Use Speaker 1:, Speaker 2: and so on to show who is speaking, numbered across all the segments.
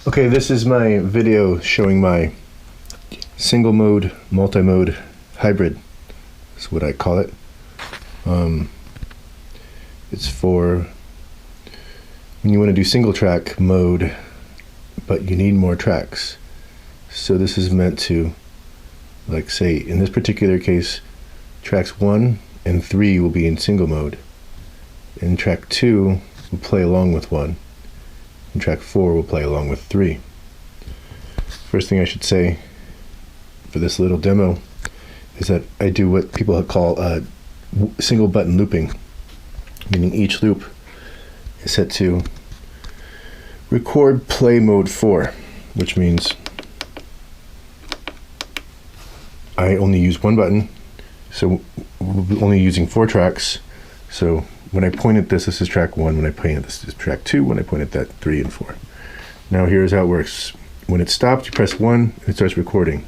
Speaker 1: Okay, this is my video showing my single mode, multi-mode hybrid. That's what I call it. It's for when you want to do single track mode, but you need more tracks. So this is meant to, like say, in this particular case, tracks 1 and 3 will be in single mode. And track 2 will play along with 1. And track 4 will play along with 3. First thing I should say for this little demo is that I do what people call single button looping, meaning each loop is set to record play mode 4, which means I only use one button, so we'll be only using 4 tracks. So when I point at this is track 1, when I point at this is track 2, when I point at that 3 and 4. Now here's how it works. When it's stopped, you press 1 and it starts recording.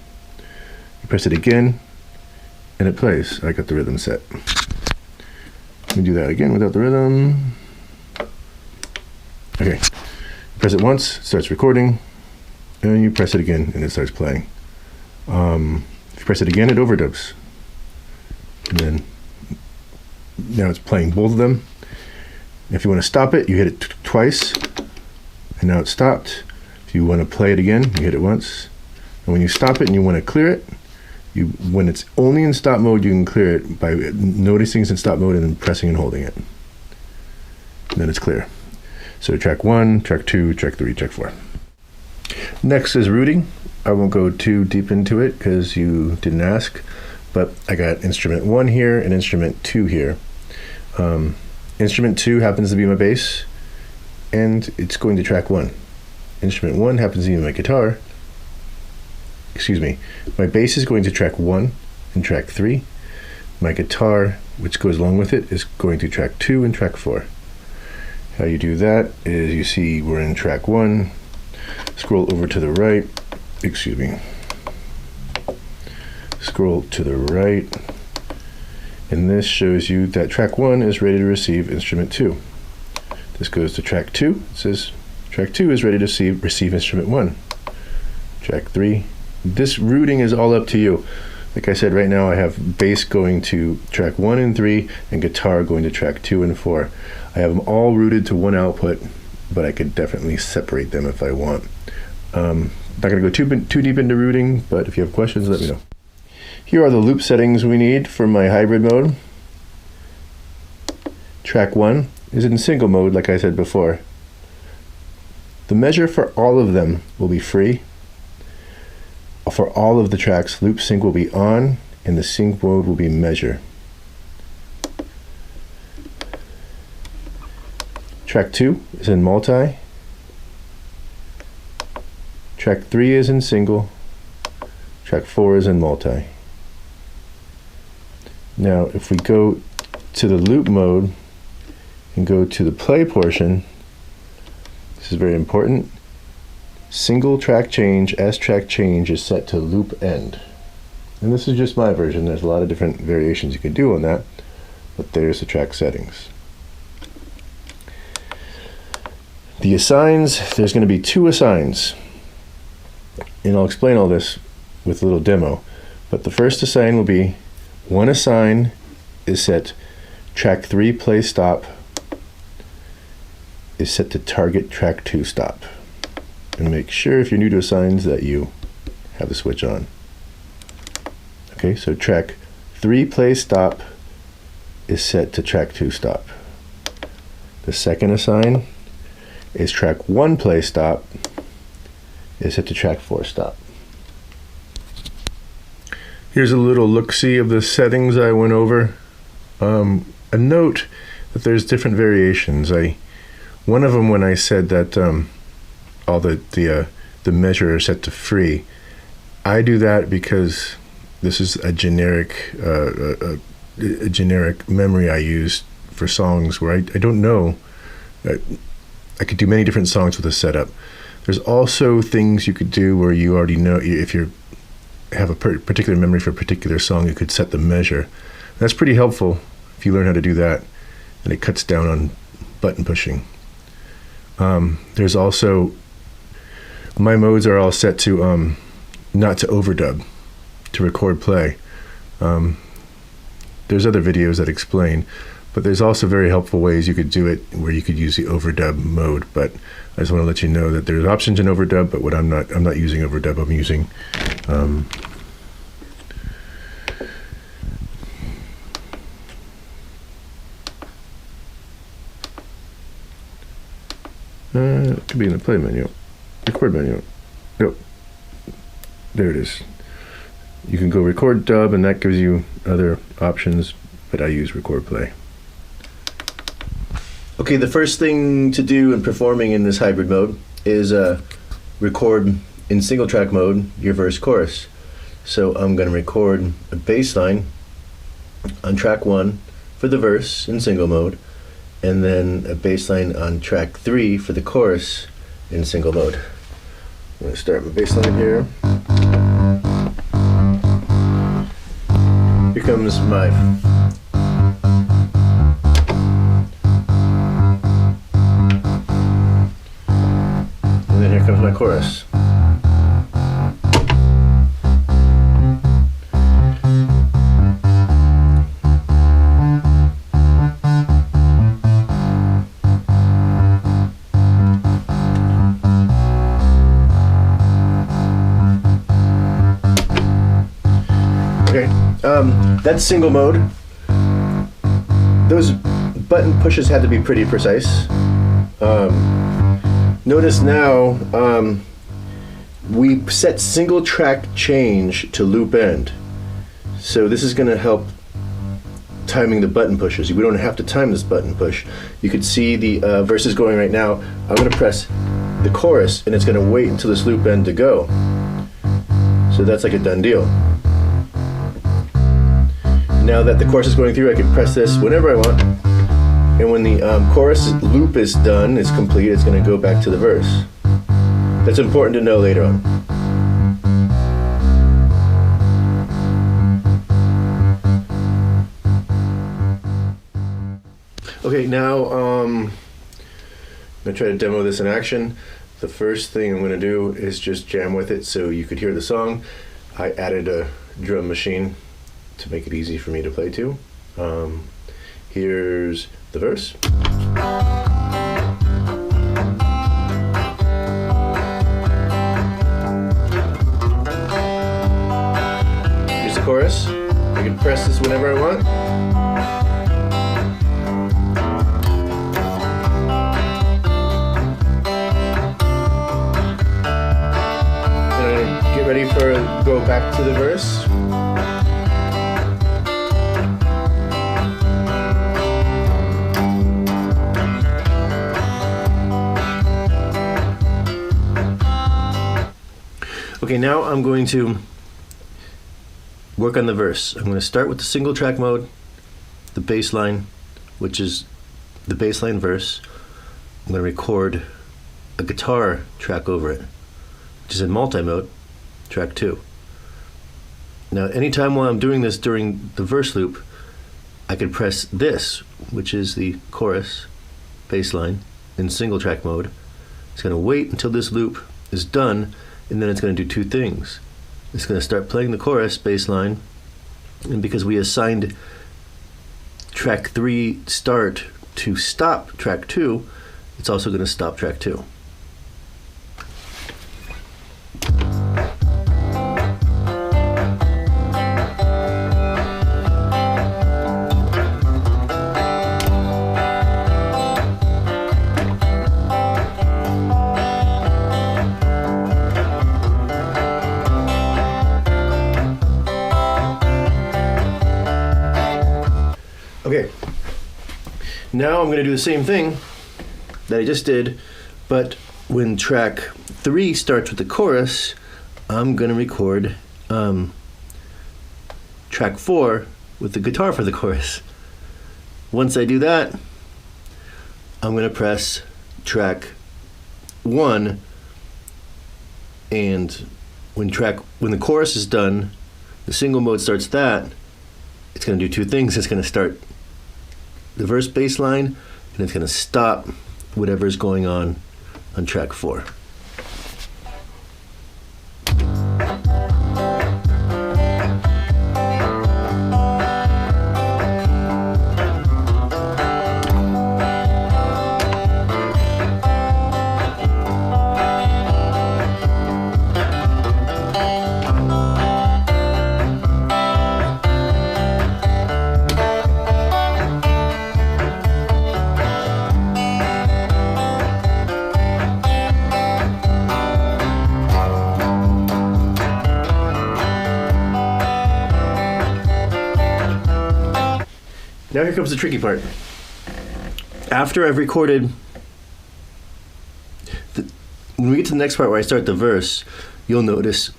Speaker 1: You press it again and it plays. I got the rhythm set. Let me do that again without the rhythm. Okay, press it once, it starts recording, and you press it again and it starts playing. If you press it again, it overdubs. And then now it's playing both of them. If you want to stop it, you hit it twice, and now it's stopped. If you want to play it again, you hit it once. And when you stop it and you want to clear it, when it's only in stop mode, you can clear it by noticing it's in stop mode and then pressing and holding it. And then it's clear. So track 1, track 2, track 3, track 4. Next is routing. I won't go too deep into it because you didn't ask, but I got instrument 1 here and instrument 2 here. Instrument 2 happens to be my bass, and it's going to track 1. Instrument 1 happens to be my guitar. Excuse me. My bass is going to track 1 and track 3. My guitar, which goes along with it, is going to track 2 and track 4. How you do that is you see we're in track 1. Scroll over to the right. Excuse me. Scroll to the right. And this shows you that track 1 is ready to receive instrument 2. This goes to track 2. It says track 2 is ready to receive instrument 1. Track 3. This routing is all up to you. Like I said, right now I have bass going to track 1 and 3 and guitar going to track 2 and 4. I have them all routed to one output, but I could definitely separate them if I want. Not going to go too deep into routing, but if you have questions, let me know. Here are the loop settings we need for my hybrid mode. Track 1 is in single mode, like I said before. The measure for all of them will be free. For all of the tracks, loop sync will be on, and the sync mode will be measure. Track 2 is in multi. Track 3 is in single. Track 4 is in multi. Now, if we go to the loop mode and go to the play portion, this is very important. Single track change, S track change is set to loop end. And this is just my version. There's a lot of different variations you can do on that, but there's the track settings. The assigns, there's going to be 2 assigns. And I'll explain all this with a little demo. But the first assign will be, one assign is set track 3 play stop is set to target track 2 stop. And make sure if you're new to assigns that you have the switch on. Okay, so track 3 play stop is set to track 2 stop. The second assign is track 1 play stop is set to track 4 stop. Here's a little look-see of the settings I went over. A note that there's different variations. One of them, when I said that all the measure is set to free, I do that because this is a generic memory I use for songs where I don't know. I could do many different songs with this setup. There's also things you could do where you already know, if you have a particular memory for a particular song, you could set the measure. That's pretty helpful if you learn how to do that, and it cuts down on button pushing. There's also my modes are all set to not to overdub, to record play. There's other videos that explain, but there's also very helpful ways you could do it where you could use the overdub mode. But I just want to let you know that there's options in overdub, but I'm not using overdub. I'm using it could be in the play menu, record menu. Nope. There it is. You can go record dub, and that gives you other options, but I use record play. Okay, the first thing to do in performing in this hybrid mode is record in single track mode your verse chorus. So I'm going to record a bass line on track 1 for the verse in single mode, and then a bass line on track 3 for the chorus in single mode. I'm going to start my bass line here. Here comes my and then here comes my chorus. Okay, that's single mode. Those button pushes had to be pretty precise. Notice now we set single track change to loop end. So this is going to help timing the button pushes. We don't have to time this button push. You could see the verses going right now. I'm going to press the chorus and it's going to wait until this loop end to go. So that's like a done deal. Now that the chorus is going through, I can press this whenever I want, and when the chorus loop is done, is complete, it's going to go back to the verse. That's important to know later on. Okay, now I'm going to try to demo this in action. The first thing I'm going to do is just jam with it so you could hear the song. I added a drum machine to make it easy for me to play to. Here's the verse. Here's the chorus. I can press this whenever I want. And I get ready for go back to the verse. Okay, now I'm going to work on the verse. I'm going to start with the single track mode, the bass line, which is the bass line verse. I'm going to record a guitar track over it, which is in multi-mode, track 2. Now, anytime while I'm doing this during the verse loop, I can press this, which is the chorus bass line in single track mode. It's going to wait until this loop is done, and then it's going to do two things. It's going to start playing the chorus bass line, and because we assigned track 3 start to stop track 2, it's also going to stop track 2. Okay, now I'm going to do the same thing that I just did, but when track 3 starts with the chorus, I'm going to record track 4 with the guitar for the chorus. Once I do that, I'm going to press track 1, and when the chorus is done, the single mode starts that. It's going to do two things. It's going to start the verse bass line, and it's going to stop whatever is going on track 4.
Speaker 2: Now here comes the tricky part. After I've recorded, when we get to the next part where I start the verse, you'll notice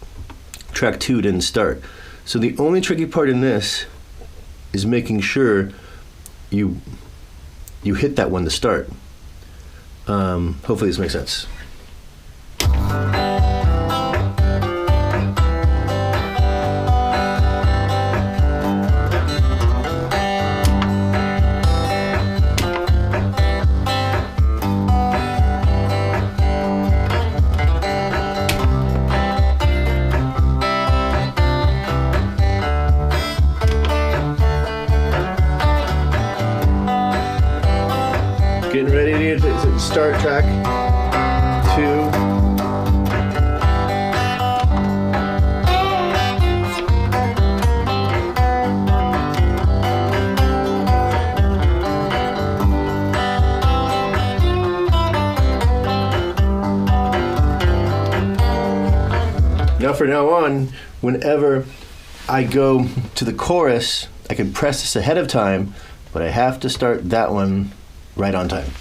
Speaker 2: track 2 didn't start. So the only tricky part in this is making sure you hit that one to start. Hopefully this makes sense. Getting ready to start track 2. Now from now on, whenever I go to the chorus, I can press this ahead of time, but I have to start that one right on time.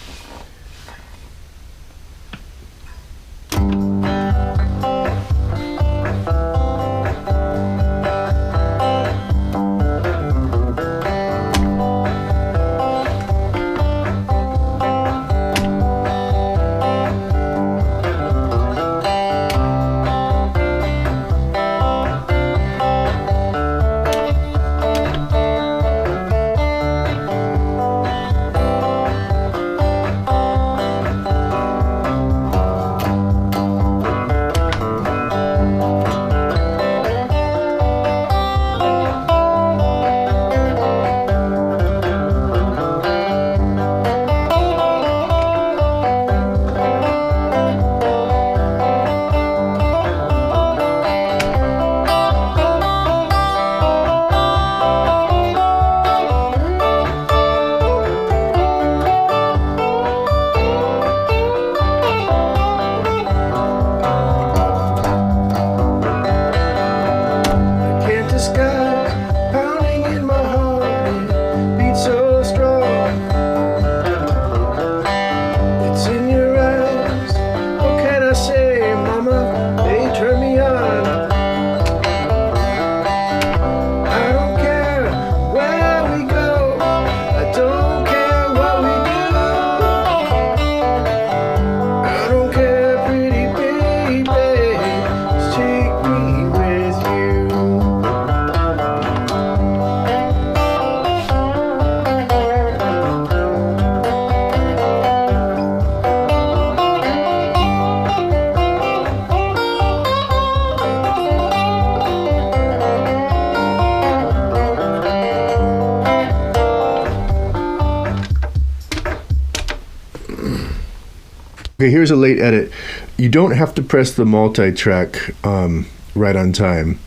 Speaker 2: Okay, here's a late edit. You don't have to press the multi-track right on time.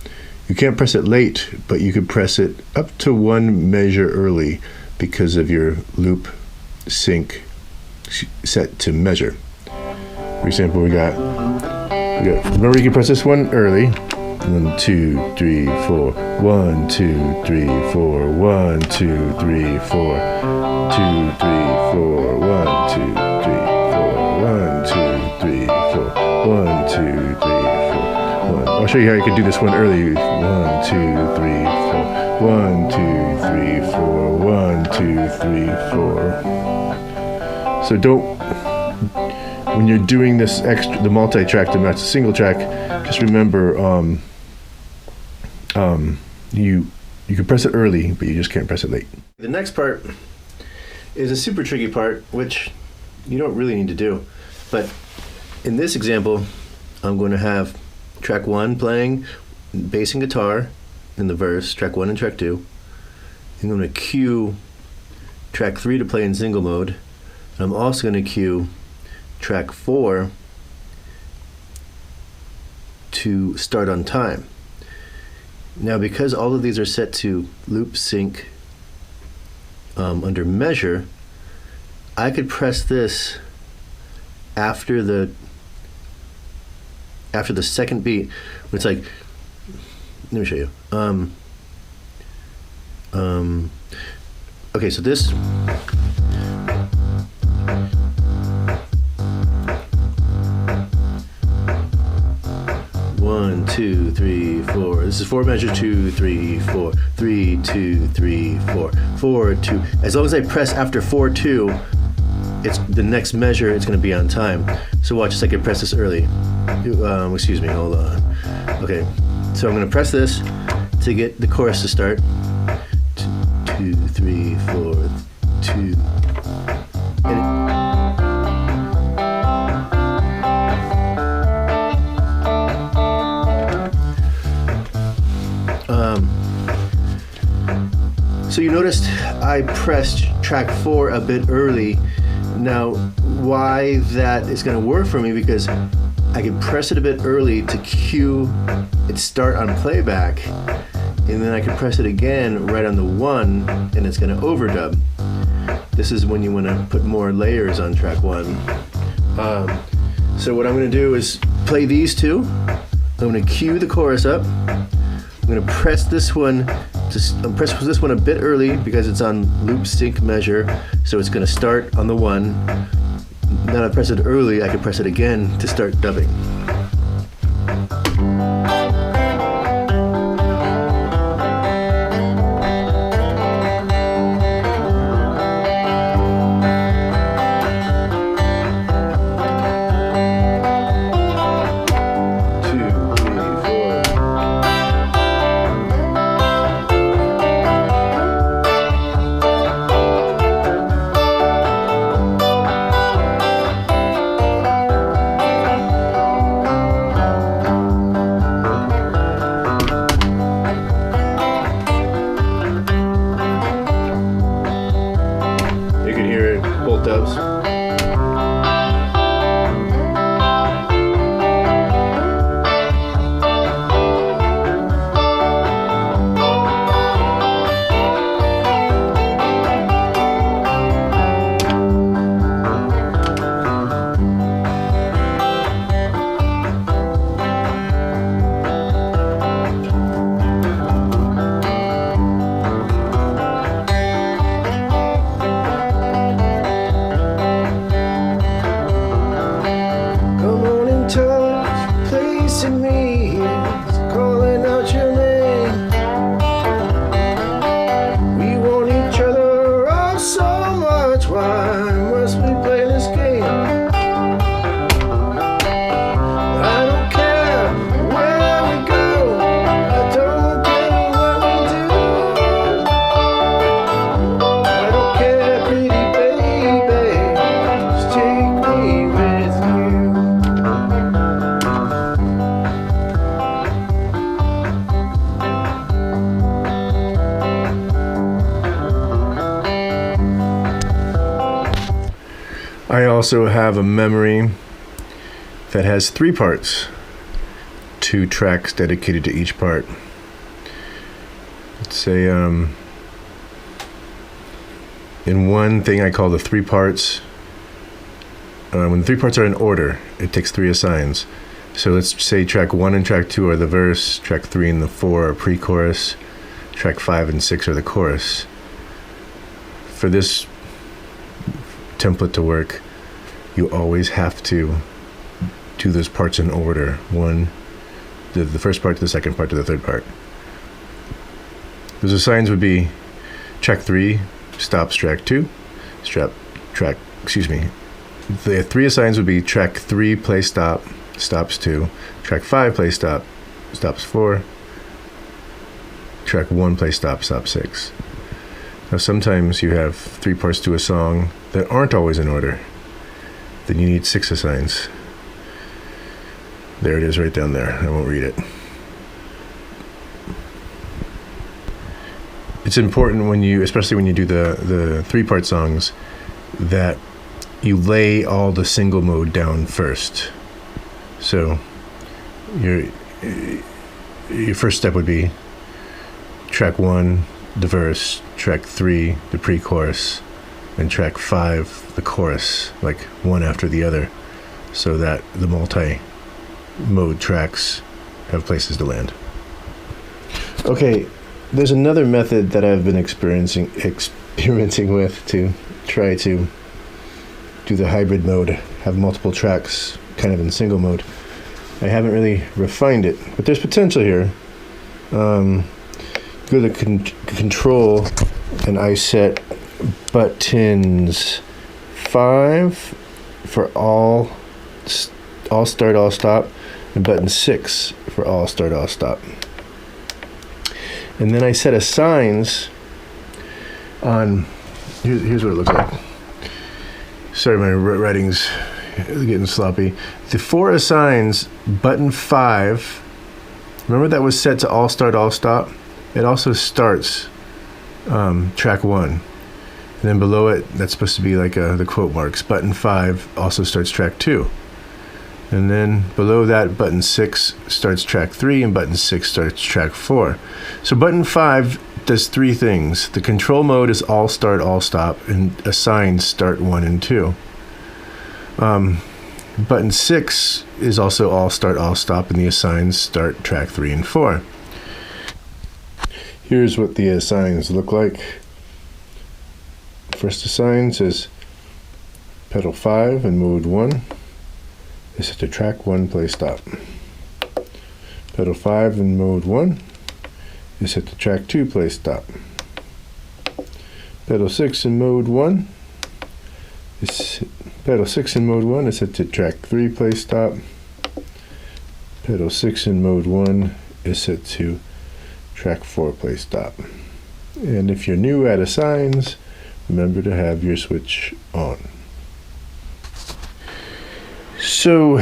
Speaker 2: You can't press it late, but you could press it up to 1 measure early because of your loop sync set to measure. For example, we got remember you can press this one early. 1, 2, 3, 4. 1, 2, 3, 4. 1, 2, 3, 4. 2, 3, 4. 1, 2, 3, 4. 1, 2, 3, 4. 1, 2, 3, 4. I'll show you how you can do this one early. 1, 2, 3, 4. 1, 2, 3, 4. 1, 2, 3, 4. So don't, when you're doing this the multi-track to match the single track, just remember you can press it early, but you just can't press it late. The next part is a super tricky part, which you don't really need to do. But in this example, I'm going to have track 1 playing bass and guitar in the verse, track 1 and track 2. I'm going to cue track 3 to play in single mode. I'm also going to cue track 4 to start on time. Now, because all of these are set to loop sync under measure, I could press this after the second beat. It's like, let me show you. Okay, so this. One, two, three, four. This is 4 measure, 2, 3, 4, 3, 2, 3, 4, 4, 2. As long as I press after 4, 2, it's the next measure. It's going to be on time. So watch this. I can press this early. Excuse me. Hold on. Okay. So I'm going to press this to get the chorus to start. 2, 3, 4, 2. So you noticed I pressed track 4 a bit early. Now, why that is going to work for me, because I can press it a bit early to cue it start on playback, and then I can press it again right on the 1, and it's going to overdub. This is when you want to put more layers on track 1. So what I'm going to do is play these two. I'm going to cue the chorus up. I'm going to press this one. Press this one a bit early because it's on loop sync measure, so it's going to start on the 1. Now that I press it early, I can press it again to start dubbing. Dubs. I also have a memory that has 3 parts, 2 tracks dedicated to each part. Let's say in one thing I call the 3 parts. When the 3 parts are in order, it takes 3 assigns. So let's say track 1 and track 2 are the verse, track 3 and the 4 are pre-chorus, track 5 and 6 are the chorus. For this template to work, you always have to do those parts in order. The first part to the second part to the third part. Those assigns would be track 3 stops track 2, The 3 assigns would be track 3 play stop, stops 2, track 5 play stop, stops 4, track 1 play stop, stops 6. Now sometimes you have 3 parts to a song that aren't always in order. Then you need 6 assigns. There it is right down there. I won't read it. It's important especially when you do the 3-part songs, that you lay all the single mode down first. So your first step would be track 1, the verse, track 3, the pre-chorus, and track 5, the chorus, like one after the other, so that the multi-mode tracks have places to land. Okay, there's another method that I've been experimenting with to try to do the hybrid mode, have multiple tracks kind of in single mode. I haven't really refined it, but there's potential here. Go to the control, and I set buttons 5 for all start, all stop, and button 6 for all start, all stop. And then I set assigns on, here's what it looks like. Sorry, my writing's getting sloppy. The 4 assigns, button 5, remember that was set to all start, all stop? It also starts track 1. And then below it, that's supposed to be like the quote marks. Button 5 also starts track 2. And then below that, button 6 starts track 3, and button 6 starts track 4. So button 5 does 3 things. The control mode is all start, all stop, and assigns start 1 and 2. Button 6 is also all start, all stop, and the assigns start track 3 and 4. Here's what the assigns look like. First assign says pedal 5 in mode 1 is set to track 1, play stop. Pedal 5 in mode 1 is set to track 2, play stop. Pedal 6 in mode 1 is set to track 3, play stop. Pedal 6 in mode 1 is set to track 4, play stop. And if you're new at assigns, remember to have your switch on. So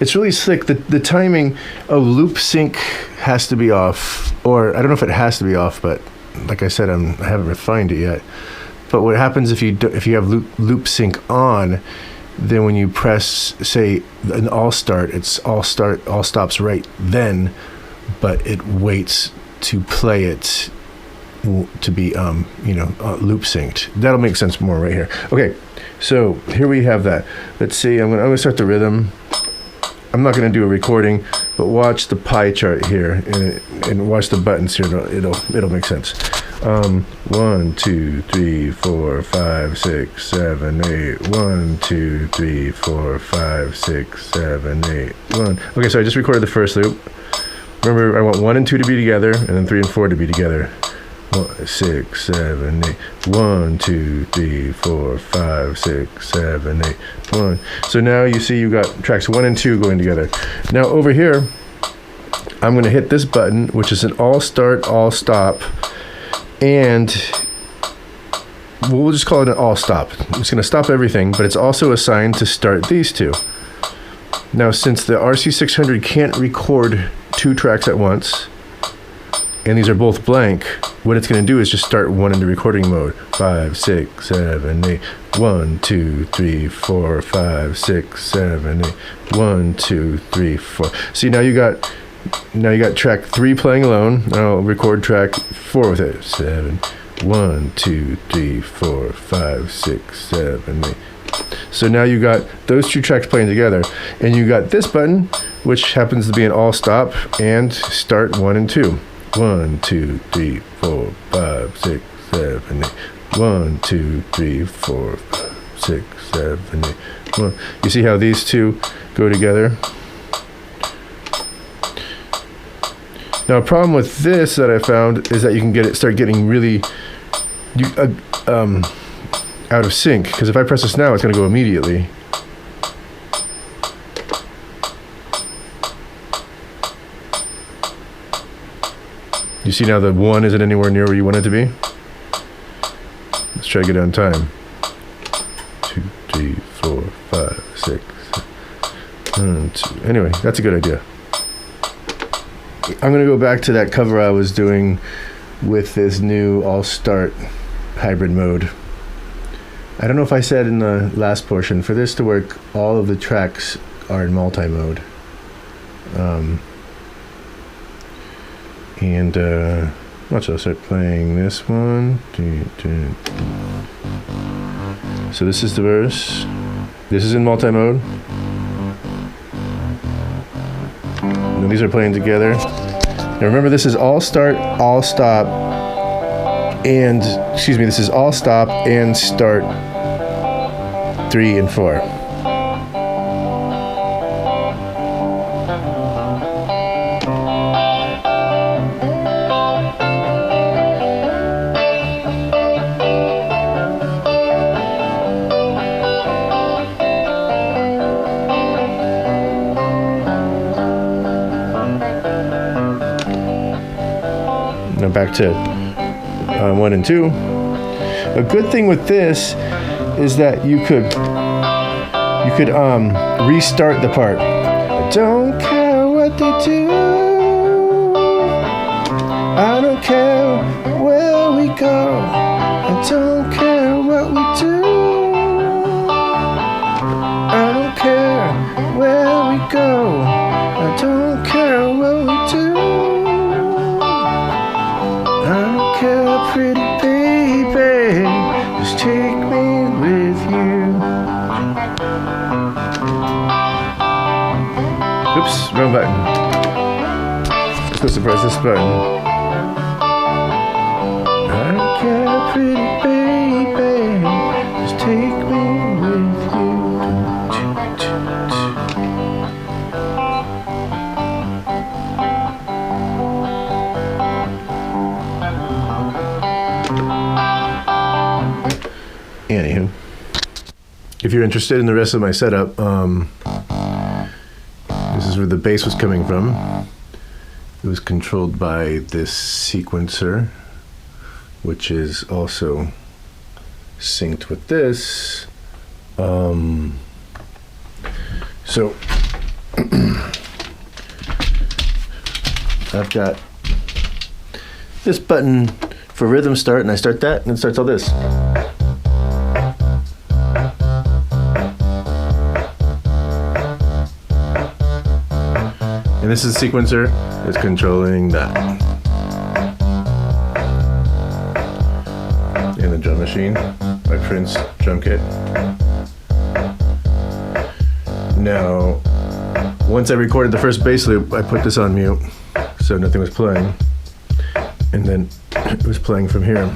Speaker 2: it's really slick. The timing of loop sync has to be off, or I don't know if it has to be off, but like I said, I haven't refined it yet. But what happens if you have loop sync on, then when you press, say, an all start, it's all stops right then, but it waits to play it to be loop synced. That'll make sense more right here. Okay, so here we have that. Let's see. I'm gonna start the rhythm. I'm not gonna do a recording, but watch the pie chart here and watch the buttons here. It'll make sense. 1, 2, 3, 4, 5, 6, 7, 8. 1, 2, 3, 4, 5, 6, 7, 8. 1. Okay, so I just recorded the first loop. Remember, I want 1 and 2 to be together, and then 3 and 4 to be together. 6, 7, 8. 1, 2, 3, 4, 5, 6, 7, 8. 1. So now you see you got tracks 1 and 2 going together. Now over here, I'm going to hit this button, which is an all start, all stop, and we'll just call it an all stop. It's going to stop everything, but it's also assigned to start these two. Now, since the RC600 can't record 2 tracks at once, and these are both blank, what it's going to do is just start 1 into recording mode. 5, 6, 7, 8. 1, 2, 3, 4, 5, 6, 7, 8. 1, 2, 3, 4. See, now you got track 3 playing alone. I'll record track 4 with it. 7. 1, 2, 3, 4, 5, 6, 7, 8. So now you got those 2 tracks playing together, and you got this button, which happens to be an all stop and start 1 and 2. 1, 2, 3, 4, 5, 6, 7, 8. 1, 2, 3, 4, 5, 6, 7, 8. 1. You see how these 2 go together? Now, a problem with this that I found is that you can start getting really out of sync, because if I press this now, it's going to go immediately. You see now the 1 isn't anywhere near where you want it to be? Let's try to get it on time. 2, 3, 4, 5, 6, 7, 2. Anyway, that's a good idea. I'm going to go back to that cover I was doing with this new all-start hybrid mode. I don't know if I said in the last portion, for this to work, all of the tracks are in multi-mode. Watch, I'll start playing this one. So this is the verse. This is in multi-mode. And these are playing together. Now remember, this is all start, all stop,
Speaker 1: and, excuse me, this is all stop and start 3 and 4. Now back to 1 and 2. A good thing with this is that you could restart the part. I don't care what they do. I don't care where we go. I don't care what we do. I don't care where we go. I don't care what we do. I don't care, pretty baby, just take me with you. Oops, wrong button. I'm supposed to press this button. I don't care, pretty baby, just take me with you. Anywho, if you're interested in the rest of my setup, this is where the bass was coming from. It was controlled by this sequencer, which is also synced with this. So I've got this button for rhythm start, and I start that, and it starts all this. And this is a sequencer that's controlling that. And the drum machine, my Prince drum kit. Now, once I recorded the first bass loop, I put this on mute, so nothing was playing. And then it was playing from here.